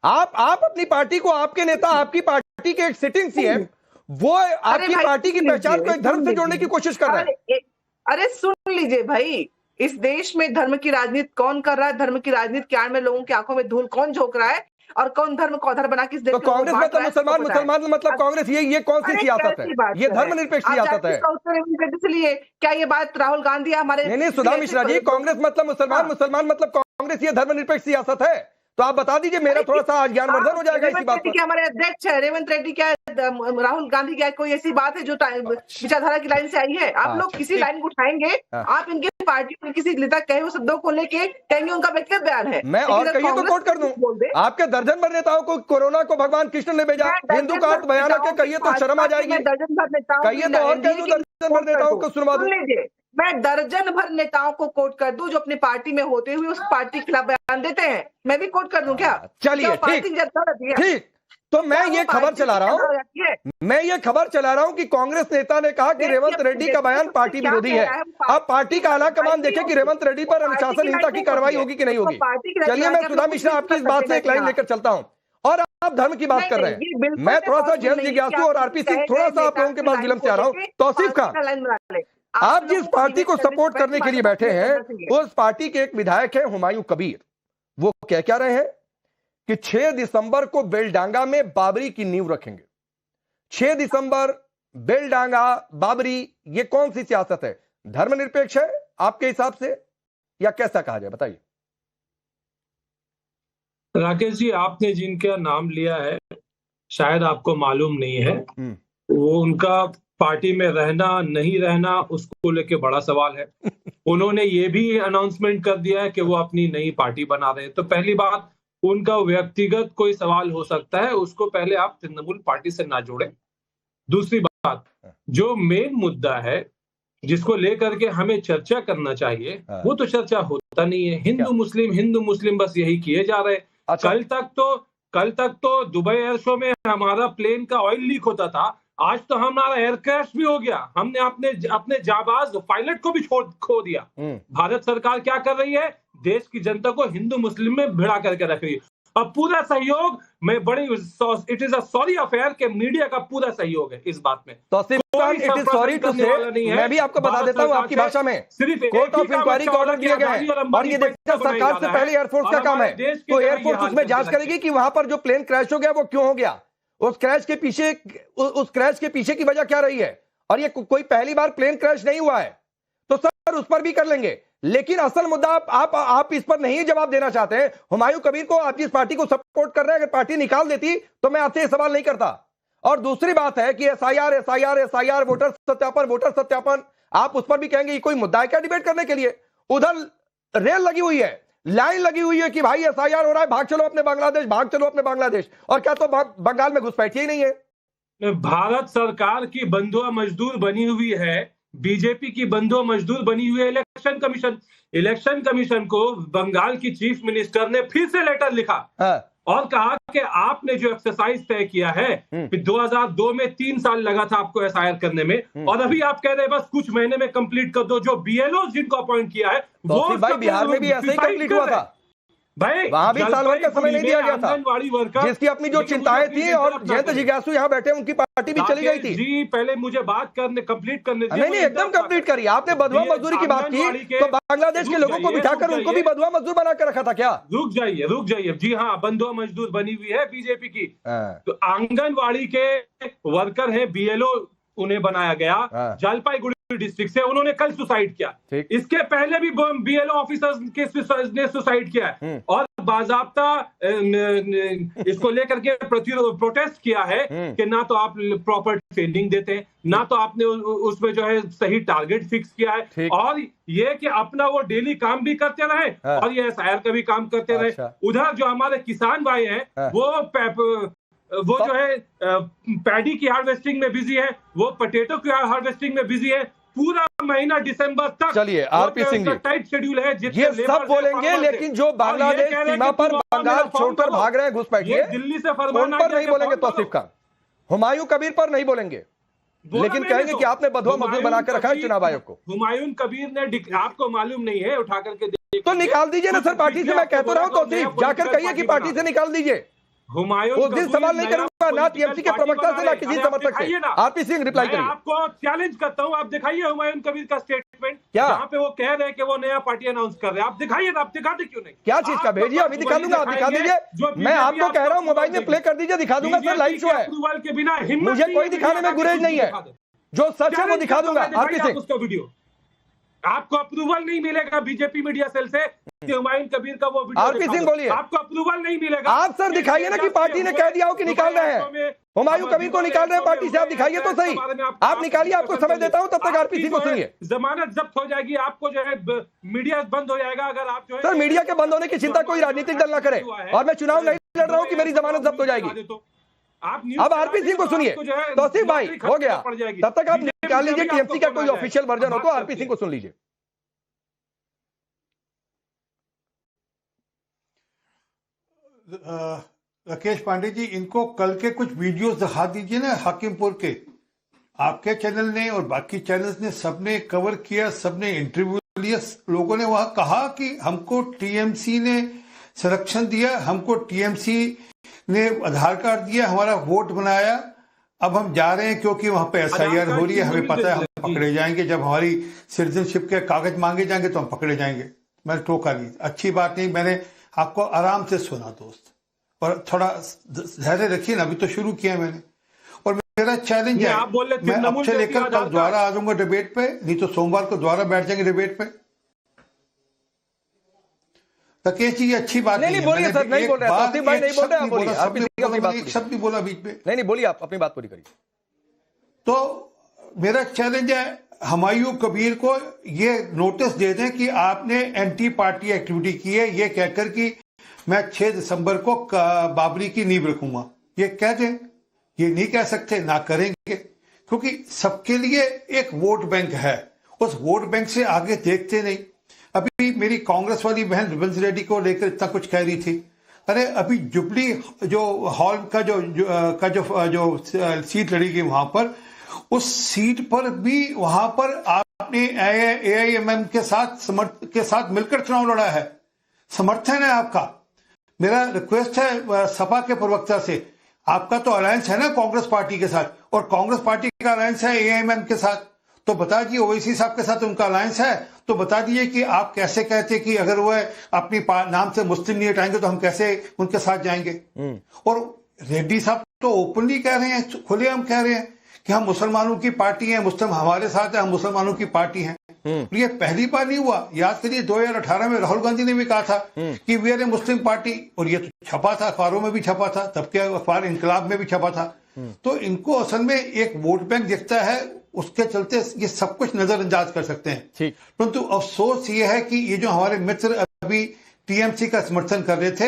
आप अपनी पार्टी को, आपके नेता आपकी पार्टी के एक सिटिंग सीएम, वो आपकी पार्टी की पहचान को एक धर्म से जोड़ने की कोशिश कर रहे हैं। अरे सुन लीजिए भाई, इस देश में धर्म की राजनीति कौन कर रहा है? धर्म की राजनीति के आड़ में लोगों की आंखों में धूल कौन झोंक रहा है? और कौन धर्म को अधर बना किस देश तो के लोगों को कांग्रेस बांट मतलब रहा है, मुसलमान सबको पता है। मुसलमान मतलब कांग्रेस, ये कौन सी अरे सियासत है? कैसी बात ये कर रहे हैं? धर्मनिरपेक्ष आप सियासत जानते है। हैं इसका उत्तर रेवंत रेड्डी से लिए क्या ये बात राहुल गांधी या हमारे नहीं सुधा मिश्रा जी, कांग्रेस मतलब मुसलमान, मुसलमान मतलब कांग्रेस, ये धर्मनिरपेक्ष सियासत है? तो आप बता दीजिए, मेरा थोड़ा सा आज ज्ञानवर्धन हो जाएगा इसी बात रेवंत रेड्डी पर। क्या हमारे अध्यक्ष है? रेवंत रेड्डी क्या राहुल गांधी क्या कोई ऐसी बात है जो विचारधारा की लाइन से आई है? आप लोग किसी लाइन को उठाएंगे, आप इनके पार्टी में किसी नेता कहे हुए शब्दों को लेके कहेंगे उनका व्यक्तिगत बयान है। मैं और कहिए तो कोट कर दूं, आपके दर्जन भर नेताओं को कोरोना को भगवान कृष्ण ने भेजा, हिंदू का अर्थ भयानक है, कहिए तो शर्म आ जाएगी। दर्जन भर नेताओं कहिए तो और कह दूं, दर्जन भर नेताओं को सुनवा दूं। मैं दर्जन भर नेताओं को कोट कर दूं जो अपनी पार्टी में होते हुए उस पार्टी के खिलाफ बयान देते हैं, मैं भी कोट कर दूं क्या? चलिए ठीक। तो मैं ये खबर चला रहा हूं कि कांग्रेस नेता ने कहा कि रेवंत रेड्डी का बयान पार्टी विरोधी है। अब पार्टी का आला कमान देखे कि रेवंत रेड्डी पर अनुशासनहीनता की कार्रवाई होगी कि नहीं होगी। चलिए मैं सुधा मिश्रा आपकी इस बात से एक लाइन लेकर चलता हूं, और आप धर्म की बात कर रहे हैं। मैं थोड़ा सा जैन जिज्ञासु और आरपी सिंह थोड़ा सा आप लोगों के पास विलंब से आ रहा हूं। तौसीफ खान, आप जिस पार्टी को सपोर्ट करने के लिए बैठे हैं, उस पार्टी के एक विधायक है हुमायूं कबीर। वो क्या रहे हैं कि 6 दिसंबर को बेलडांगा में बाबरी की नींव रखेंगे। 6 दिसंबर बेलडांगा बाबरी, ये कौन सी सियासत है? धर्मनिरपेक्ष है आपके हिसाब से, या कैसा कहा जाए, बताइए। राकेश जी, आपने जिनका नाम लिया है शायद आपको मालूम नहीं है, वो उनका पार्टी में रहना नहीं रहना उसको लेके बड़ा सवाल है। उन्होंने ये भी अनाउंसमेंट कर दिया है कि वो अपनी नई पार्टी बना रहे हैं। तो पहली बात, उनका व्यक्तिगत कोई सवाल हो सकता है, उसको पहले आप तृणमूल पार्टी से ना जोड़ें। दूसरी बात, जो मेन मुद्दा है जिसको लेकर के हमें चर्चा करना चाहिए, वो तो चर्चा होता नहीं है। हिंदू मुस्लिम बस यही किए जा रहे। कल तक तो दुबई एयर शो में हमारा प्लेन का ऑयल लीक होता था, आज तो हमारा एयर क्रैश भी हो गया। हमने अपने जाबाज पायलट को भी खो दिया। भारत सरकार क्या कर रही है? देश की जनता को हिंदू मुस्लिम में भिड़ा करके रख रही है। अब पूरा सहयोग में it is a sorry affair के मीडिया का पूरा सहयोग है इस बात में। इट इज सॉरी टू से, मैं भी आपको बता देता हूं आपकी भाषा में, सिर्फ कोर्ट ऑफ इंक्वायरी का ऑर्डर दिए गए हैं, और ये देखना सरकार से पहले एयरफोर्स का काम है। तो एयरफोर्स उसमें जांच करेगी कि वहां पर जो प्लेन क्रैश हो गया वो क्यों हो गया, उस क्रैश के पीछे की वजह क्या रही है। और ये कोई पहली बार प्लेन क्रैश नहीं हुआ है, तो सर उस पर भी कर लेंगे। लेकिन असल मुद्दा आप इस पर नहीं जवाब देना चाहते हैं। हुमायूं कबीर को, आप जिस पार्टी को सपोर्ट कर रहे हैं, अगर पार्टी निकाल देती तो मैं आपसे ये सवाल नहीं करता। और दूसरी बात है कि एसआईआर वोटर सत्यापन, आप उस पर भी कहेंगे ये कोई मुद्दा है क्या डिबेट करने के लिए? उधर रेल लगी हुई है, लाइन लगी हुई है कि भाई एसआईआर हो रहा है, भाग चलो अपने बांग्लादेश, और क्या तो बंगाल में घुसपैठिए ही नहीं है। भारत सरकार की बंधुआ मजदूर बनी हुई है, बीजेपी की बंधुआ मजदूर बनी हुई है इलेक्शन कमीशन को बंगाल की चीफ मिनिस्टर ने फिर से लेटर लिखा और कहा कि आपने जो एक्सरसाइज तय किया है, 2002 में 3 साल लगा था आपको एसआईआर करने में, और अभी आप कह रहे हैं बस कुछ महीने में कंप्लीट कर दो। जो बीएलओ जिनको अपॉइंट किया है वो भाई बिहार में भी ऐसे ही कंप्लीट हुआ था भाई, वहां भी साल भर का समय नहीं दिया गया था, आंगनवाड़ी वर्कर जिसकी अपनी जो चिंताएं थी, और जयंत जिज्ञासु यहाँ बैठे उनकी पार्टी भी चली गई थी। जी पहले मुझे बात कंप्लीट करने नहीं एकदम कंप्लीट करिए। आपने बधुआ मजदूरी की बात की, तो बांग्लादेश के लोगों को बिठाकर उनको भी बधुआ मजदूर बना कर रखा था क्या? रुक जाइए। जी हाँ, बंधुआ मजदूर बनी हुई है बीजेपी की। तो आंगनवाड़ी के वर्कर है, बीएलओ उन्हें बनाया गया जलपाईगुड़ी डिस्ट्रिक्ट से, उन्होंने कल सुसाइड किया। इसके पहले भी बीएलओ ऑफिसर्स ने सुसाइड किया है, और बाजाब्ता इसको लेकर के प्रोटेस्ट किया है कि ना तो आप प्रॉपर ट्रेनिंग देते हैं, ना तो आपने उसमें जो है सही टारगेट फिक्स किया है, और ये कि अपना वो डेली काम भी करते रहे और ये एसआईआर का भी काम करते रहे। उधर जो हमारे किसान भाई हैं वो जो है पैडी की हार्वेस्टिंग में बिजी है, वो पोटैटो की हार्वेस्टिंग में बिजी है। पूरा महीना दिसंबर तक चलिए RP Singh ji, tight schedule है। ये सब बोलेंगे, लेकिन जो बांग्लादेश सीमा पर बंगाल छोड़कर भाग रहे हैं घुसपैठिए, दिल्ली से उन पर नहीं बोलेंगे तौसीफ खान, हुमायूं कबीर पर नहीं बोलेंगे, लेकिन कहेंगे कि आपने बधुआ मजदूर बनाकर रखा है चुनाव आयोग को। हुमायूं कबीर ने, आपको मालूम नहीं है, उठा करके तो निकाल दीजिए ना सर पार्टी से। मैं कहता रहा हूं तौसीफ, जाकर कहिए कि पार्टी से निकाल दीजिए। हुमायूं उस दिन सवाल नहीं करूंगा ना टीएमसी के प्रवक्ता से ना किसी समर्थक से। आरपी सिंह रिप्लाई करिए। आपको चैलेंज करता हूं, आप दिखाइए हुमायूं कबीर का स्टेटमेंट क्या जहां पे वो कह रहे हैं कि वो नया पार्टी अनाउंस कर रहे हैं। आप दिखाइए ना, आप दिखाते क्यों नहीं? क्या चीज का भेजिए, अभी दिखा दूंगा, आप दिखा दीजिए। मैं आपको कह रहा हूं मोबाइल में प्ले कर दीजिए, दिखा दूंगा सर, लाइव शो है, अप्रूवल के बिना मुझे कोई दिखाने में गुरेज नहीं है, जो सच है वो दिखा दूंगा। आरपी सिंह, उसका वीडियो आपको अप्रूवल नहीं मिलेगा बीजेपी मीडिया सेल से कि हुमायूं कबीर का वो वीडियो। आरपी सिंह बोलिए, आपको अप्रूवल नहीं मिलेगा। आप सर दिखाइए ना कि पार्टी ने कह दिया हो कि निकाल रहे हैं, हुमायूं कबीर को निकाल रहे हैं पार्टी से, आप दिखाइए तो सही। आप निकालिए, आपको समय देता हूं, तब तक आरपी सिंह को सुनिए। जमानत जब्त हो जाएगी, आपको जो है मीडिया बंद हो जाएगा अगर आप जो है। सर मीडिया के बंद होने की चिंता कोई राजनीतिक दल ना करे, और मैं चुनाव नहीं लड़ रहा हूं कि मेरी जमानत जब्त हो जाएगी। अब आरपी सिंह को सुनिए। तौसीफ भाई हो गया, तब तक आप निकाल लीजिए, टीएमसी का कोई ऑफिशियल वर्जन हो तो आरपी सिंह को सुन लीजिए। राकेश पांडे जी, इनको कल के कुछ वीडियोस दिखा दीजिए ना हाकिमपुर के। आपके चैनल ने और बाकी चैनल्स ने सबने कवर किया, सबने इंटरव्यू लिया। लोगों ने वहां कहा कि हमको टीएमसी ने संरक्षण दिया, हमको टीएमसी ने आधार कार्ड दिया, हमारा वोट बनाया। अब हम जा रहे हैं क्योंकि वहां पे एसआईआर हो रही है, हमें पता है हम पकड़े जाएंगे। जब हमारी सिटीजनशिप के कागज मांगे जाएंगे तो हम पकड़े जाएंगे। मैंने टोका नहीं, अच्छी बात नहीं। मैंने आपको आराम से सुना दोस्त, और थोड़ा धैर्य रखिए ना, अभी तो शुरू किया मैंने। और मेरा चैलेंज है, मैं अब से लेकर कल दोबारा आ जाऊंगा डिबेट पे, नहीं तो सोमवार को दोबारा बैठ जाएंगे डिबेट पे। राकेश जी, ये अच्छी बात नहीं है। बोलिए सर, नहीं बोल रहे, नहीं बोल रहे, आप बोलिए, एक शब्द नहीं बोला बीच में। नहीं बोलिए, आप अपनी बात पूरी करिए। तो मेरा चैलेंज है हुमायूं कबीर को ये नोटिस दे दें कि आपने एंटी पार्टी एक्टिविटी की है, ये कहकर कि मैं 6 दिसंबर को बाबरी की नींव रखूंगा, ये कह दें। ये नहीं कह सकते, ना करेंगे, क्योंकि सबके लिए एक वोट बैंक है, उस वोट बैंक से आगे देखते नहीं। अभी मेरी कांग्रेस वाली बहन रिबन्स रेड्डी को लेकर इतना कुछ कह रही थी। अरे अभी जुबली जो हॉल का जो सीट लड़ी गई वहां पर, उस सीट पर भी वहां पर आपने एआईएमएम के साथ मिलकर चुनाव लड़ा है, समर्थन है आपका। मेरा रिक्वेस्ट है सपा के प्रवक्ता से, आपका तो अलायंस है ना कांग्रेस पार्टी के साथ, और कांग्रेस पार्टी का अलायंस है एआईएमएम के साथ, तो बता दीजिए ओवैसी साहब के साथ उनका अलायंस है, तो बता दीजिए कि आप कैसे कहते कि अगर वो अपनी नाम से मुस्लिम नहीं हटाएंगे तो हम कैसे उनके साथ जाएंगे। और रेड्डी साहब तो ओपनली कह रहे हैं, खुलेआम कह रहे हैं कि हम मुसलमानों की पार्टी हैं, मुस्लिम हमारे साथ है, हम मुसलमानों की पार्टी हैं। ये पहली बार नहीं हुआ। याद करिए 2018 में राहुल गांधी ने भी कहा था कि we are a Muslim party, और ये तो छपा था, अखबारों में भी छपा था, तब के अखबार इनकलाब में भी छपा था। तो इनको असल में एक वोट बैंक दिखता है, उसके चलते ये सब कुछ नजरअंदाज कर सकते हैं। परंतु अफसोस ये है कि ये जो हमारे मित्र अभी टीएमसी का समर्थन कर रहे थे,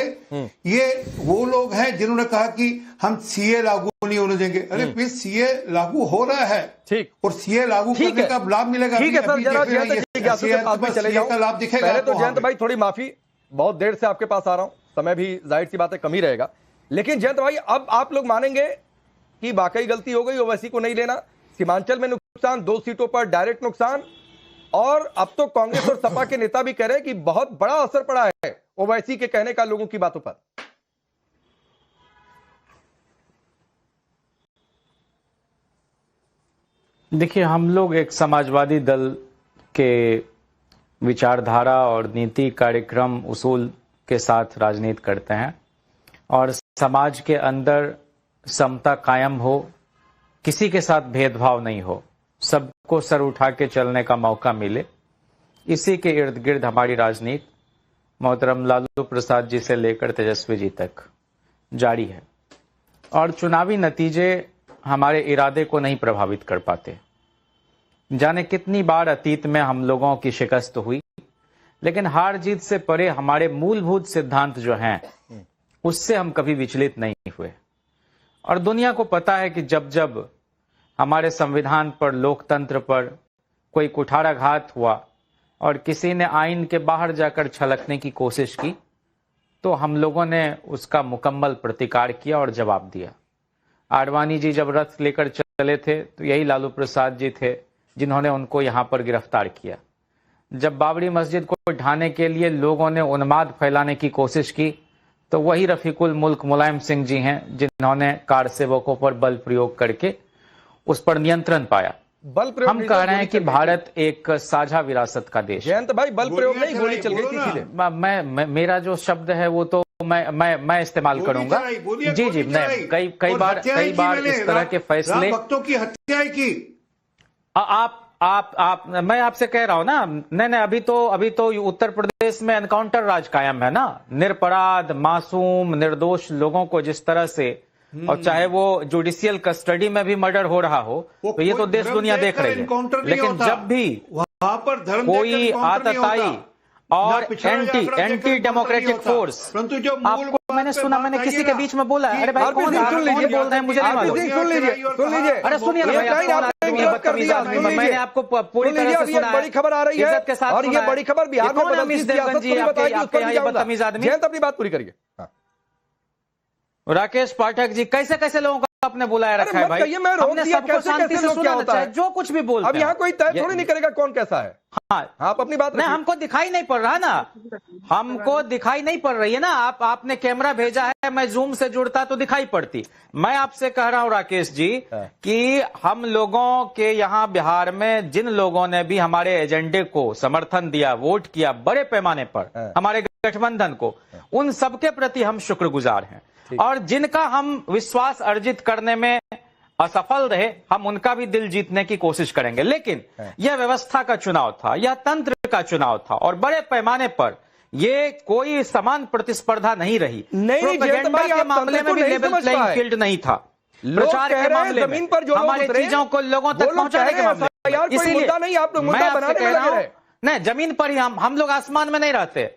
ये वो लोग हैं जिन्होंने कहा कि हम सीए लागू नहीं होने देंगे। अरे फिर सीए लागू हो रहा है, ठीक, और सीए लागू करने का लाभ मिलेगा। ठीक है सर, जरा का लाभ दिखेगा। पहले तो जयंत भाई थोड़ी माफी, बहुत देर से आपके पास आ रहा हूं, समय भी जाहिर सी बात है कम ही रहेगा। लेकिन जयंत भाई, अब आप लोग मानेंगे कि वाकई गलती हो गई, ओवैसी को नहीं लेना, सीमांचल में नुकसान, 2 सीटों पर डायरेक्ट नुकसान, और अब तो कांग्रेस और सपा के नेता भी कह रहे हैं कि बहुत बड़ा असर पड़ा है ओवैसी के कहने का लोगों की बातों पर। देखिए, हम लोग एक समाजवादी दल के विचारधारा और नीति, कार्यक्रम, उसूल के साथ राजनीति करते हैं, और समाज के अंदर समता कायम हो, किसी के साथ भेदभाव नहीं हो, सबको सर उठा के चलने का मौका मिले, इसी के इर्द गिर्द हमारी राजनीति मोहतरम लालू प्रसाद जी से लेकर तेजस्वी जी तक जारी है। और चुनावी नतीजे हमारे इरादे को नहीं प्रभावित कर पाते। जाने कितनी बार अतीत में हम लोगों की शिकस्त हुई, लेकिन हार जीत से परे हमारे मूलभूत सिद्धांत जो हैं, उससे हम कभी विचलित नहीं हुए। और दुनिया को पता है कि जब जब हमारे संविधान पर, लोकतंत्र पर कोई कुठाराघात हुआ और किसी ने आइन के बाहर जाकर छलकने की कोशिश की, तो हम लोगों ने उसका मुकम्मल प्रतिकार किया और जवाब दिया। आडवाणी जी जब रथ लेकर चले थे तो यही लालू प्रसाद जी थे जिन्होंने उनको यहाँ पर गिरफ्तार किया। जब बाबरी मस्जिद को ढाने के लिए लोगों ने उन्माद फैलाने की कोशिश की, तो वही रफीकुल मुल्क मुलायम सिंह जी हैं जिन्होंने कार सेवकों पर बल प्रयोग करके उस पर नियंत्रण पाया। बल प्रयोग हम कह रहे हैं कि भारत एक साझा विरासत का देश है। जयंत भाई, बल प्रयोग नहीं, गोली चल गई थी सीधे। मैं मेरा जो शब्द है वो तो मैं इस्तेमाल करूंगा। जी जी, मैं कई बार इस तरह के फैसले, भक्तों की हत्या की। आप मैं आपसे कह रहा हूं ना, नहीं अभी तो उत्तर प्रदेश में एनकाउंटर राज कायम है ना। निरपराध मासूम निर्दोष लोगों को जिस तरह से, और चाहे वो जुडिशियल कस्टडी में भी मर्डर हो रहा हो, तो ये तो देश दुनिया देख रही है। लेकिन जब भी वहां पर धर्म कोई आतताई और एंटी डेमोक्रेटिक फोर्स, परंतु जो आपको मैंने सुना, मैंने किसी के बीच में बोला, अरे भाई कौन बोल रहे हैं मुझे नहीं मालूम। सुन लीजिए, अरे सुनिए ना भाई, बदतमीज आदमी, मैंने आपको पूरी तरह से सुना, बड़ी खबर आ रही है इज्जत के साथ, और ये बड़ी खबर बिहार में बदलती सियासत को भी बताएगी, उस पर भी जाऊंगा। बदतमीज आदमी। जयंत अपनी बात पूरी करिए। राकेश पाठक जी, कैसे लोगों को आपने बुलाया रखा है भाई? मैं रोक हमने दिया, सबको कैसे शांति से सुना होता है, जो कुछ भी बोलते अब यहाँ कोई तय थोड़ी नहीं करेगा कौन कैसा है। हाँ, आप अपनी बात नहीं, हमको दिखाई नहीं पड़ रहा ना, हमको दिखाई नहीं पड़ रही है ना। आपने कैमरा भेजा है, मैं जूम से जुड़ता तो दिखाई पड़ती। मैं आपसे कह रहा हूं राकेश जी कि हम लोगों के यहाँ बिहार में जिन लोगों ने भी हमारे एजेंडे को समर्थन दिया, वोट किया बड़े पैमाने पर, हमारे गठबंधन को, उन सबके प्रति हम शुक्रगुजार हैं। और जिनका हम विश्वास अर्जित करने में असफल रहे, हम उनका भी दिल जीतने की कोशिश करेंगे। लेकिन यह व्यवस्था का चुनाव था, यह तंत्र का चुनाव था, और बड़े पैमाने पर ये कोई समान प्रतिस्पर्धा नहीं रही। प्रोपेगेंडा के मामले में भी लेवल प्लेइंग फील्ड नहीं था। प्रचार के मामले में, हमारे चीजों को लोगं तक पहुंचाने के मामले में, इसीलिए मैं आपसे कह रहा हूं, नहीं, जमीन पर ही हम लोग आसमान में नहीं रहते।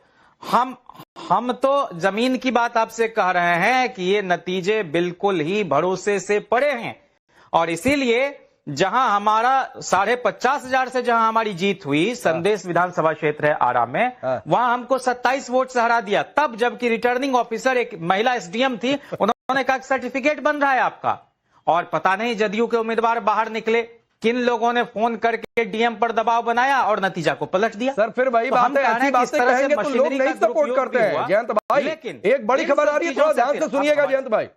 हम तो जमीन की बात आपसे कह रहे हैं कि ये नतीजे बिल्कुल ही भरोसे से पड़े हैं। और इसीलिए जहां हमारा 50,500 से जहां हमारी जीत हुई, संदेश विधानसभा क्षेत्र है आरा में, वहां हमको 27 वोट से हरा दिया। तब जबकि रिटर्निंग ऑफिसर एक महिला एसडीएम थी, उन्होंने कहा सर्टिफिकेट बन रहा है आपका। और पता नहीं जदयू के उम्मीदवार बाहर निकले, किन लोगों ने फोन करके डीएम पर दबाव बनाया और नतीजा को पलट दिया। सर फिर वही बात है, ऐसी बातें कहेंगे तो लोग नहीं सपोर्ट करते हैं। जयंत भाई, लेकिन एक बड़ी खबर आ रही है, थोड़ा ध्यान से सुनिएगा जयंत भाई।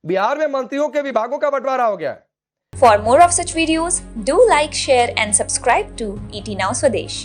बिहार में मंत्रियों के विभागों का बंटवारा हो गया है। For more of such videos, do like, share and subscribe to ET Now Swadesh.